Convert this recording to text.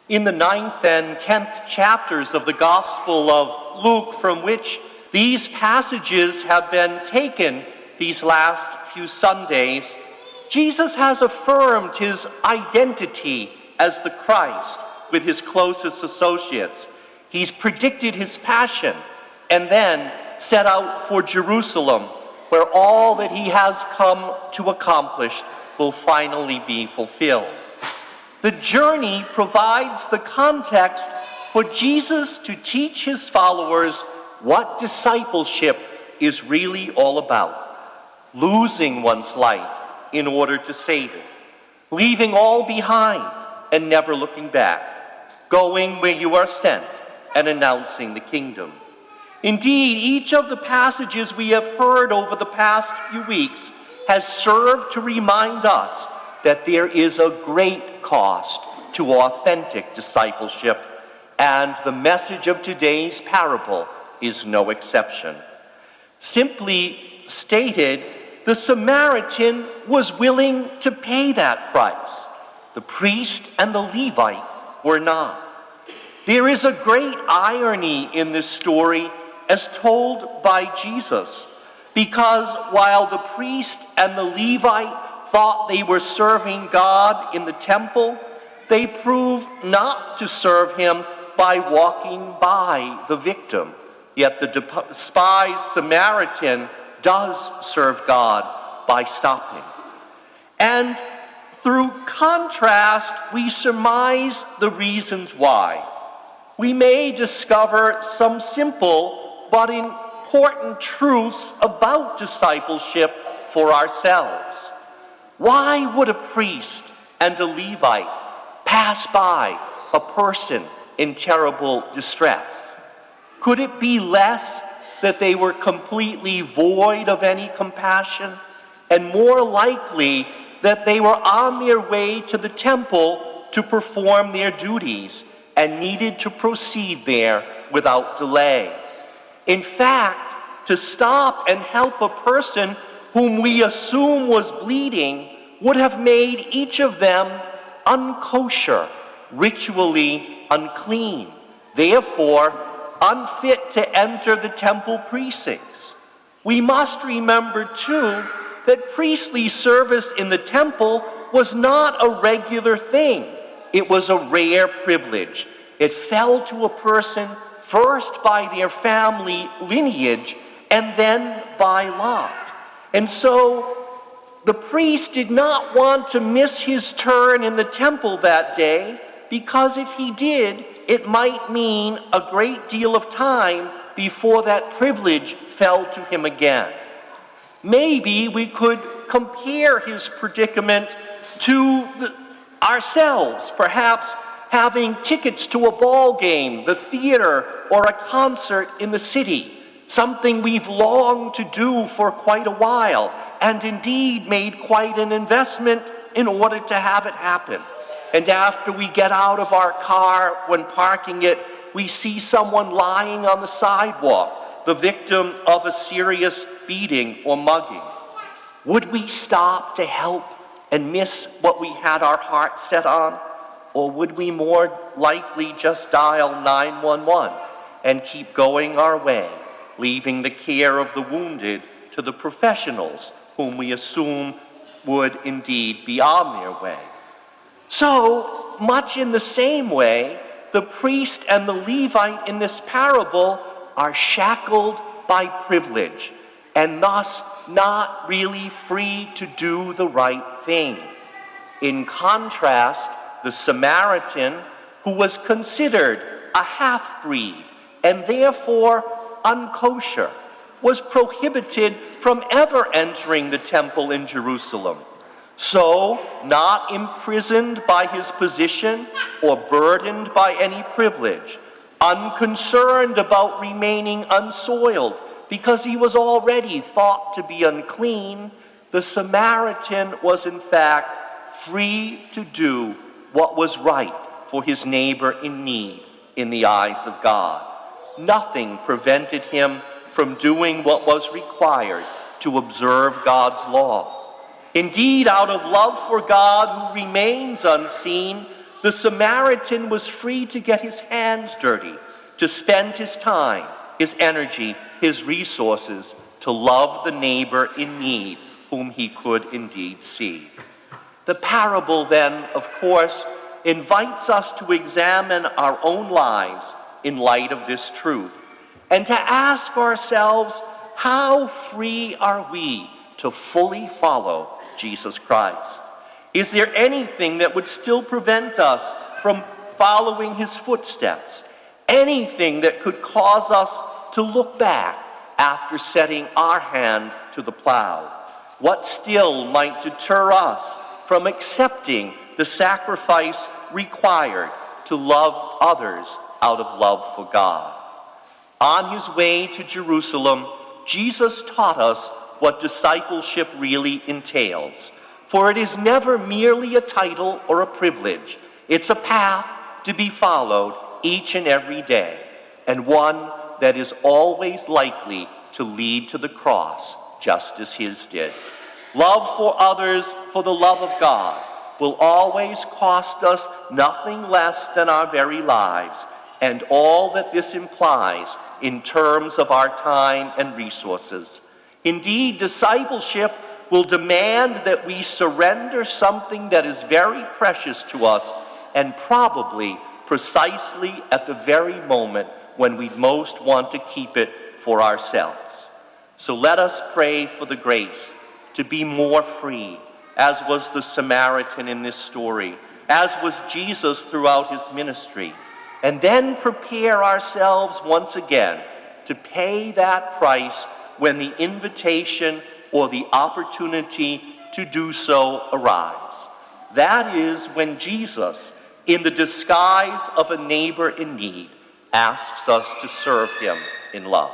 In the 9th and 10th chapters of the Gospel of Luke, from which these passages have been taken these last few Sundays, Jesus has affirmed his identity as the Christ with his closest associates. He's predicted his passion and then set out for Jerusalem, where all that he has come to accomplish will finally be fulfilled. The journey provides the context for Jesus to teach his followers what discipleship is really all about. Losing one's life in order to save it. Leaving all behind and never looking back. Going where you are sent and announcing the kingdom. Indeed, each of the passages we have heard over the past few weeks has served to remind us that there is a great cost to authentic discipleship, and the message of today's parable is no exception. Simply stated, the Samaritan was willing to pay that price. The priest and the Levite were not. There is a great irony in this story as told by Jesus, because while the priest and the Levite thought they were serving God in the temple, they proved not to serve him by walking by the victim. Yet the despised Samaritan does serve God by stopping. And through contrast, we surmise the reasons why. We may discover some simple but important truths about discipleship for ourselves. Why would a priest and a Levite pass by a person in terrible distress? Could it be less that they were completely void of any compassion, and more likely that they were on their way to the temple to perform their duties and needed to proceed there without delay? In fact, to stop and help a person whom we assume was bleeding would have made each of them unkosher, ritually unclean, therefore unfit to enter the temple precincts. We must remember, too, that priestly service in the temple was not a regular thing. It was a rare privilege. It fell to a person first by their family lineage and then by lot. And so the priest did not want to miss his turn in the temple that day, because if he did, it might mean a great deal of time before that privilege fell to him again. Maybe we could compare his predicament to ourselves, perhaps having tickets to a ball game, the theater, or a concert in the city, something we've longed to do for quite a while, and indeed made quite an investment in order to have it happen. And after we get out of our car, when parking it, we see someone lying on the sidewalk, the victim of a serious beating or mugging. Would we stop to help and miss what we had our heart set on? Or would we more likely just dial 911 and keep going our way, leaving the care of the wounded to the professionals whom we assume would indeed be on their way? So, much in the same way, the priest and the Levite in this parable are shackled by privilege and thus not really free to do the right thing. In contrast, the Samaritan, who was considered a half-breed and therefore unkosher, was prohibited from ever entering the temple in Jerusalem. So, not imprisoned by his position or burdened by any privilege, unconcerned about remaining unsoiled because he was already thought to be unclean, the Samaritan was in fact free to do what was right for his neighbor in need in the eyes of God. Nothing prevented him from doing what was required to observe God's law. Indeed, out of love for God who remains unseen, The Samaritan was free to get his hands dirty, to spend his time, his energy, his resources to love the neighbor in need whom he could indeed see. The parable then, of course, invites us to examine our own lives in light of this truth and to ask ourselves, how free are we to fully follow Jesus Christ? Is there anything that would still prevent us from following his footsteps? Anything that could cause us to look back after setting our hand to the plow? What still might deter us from accepting the sacrifice required to love others out of love for God? On his way to Jerusalem, Jesus taught us what discipleship really entails. For it is never merely a title or a privilege. It's a path to be followed each and every day, and one that is always likely to lead to the cross, just as his did. Love for others for the love of God will always cost us nothing less than our very lives, and all that this implies in terms of our time and resources. Indeed, discipleship will demand that we surrender something that is very precious to us, and probably precisely at the very moment when we most want to keep it for ourselves. So let us pray for the grace to be more free, as was the Samaritan in this story, as was Jesus throughout his ministry, and then prepare ourselves once again to pay that price when the invitation or the opportunity to do so arrives. That is when Jesus, in the disguise of a neighbor in need, asks us to serve him in love.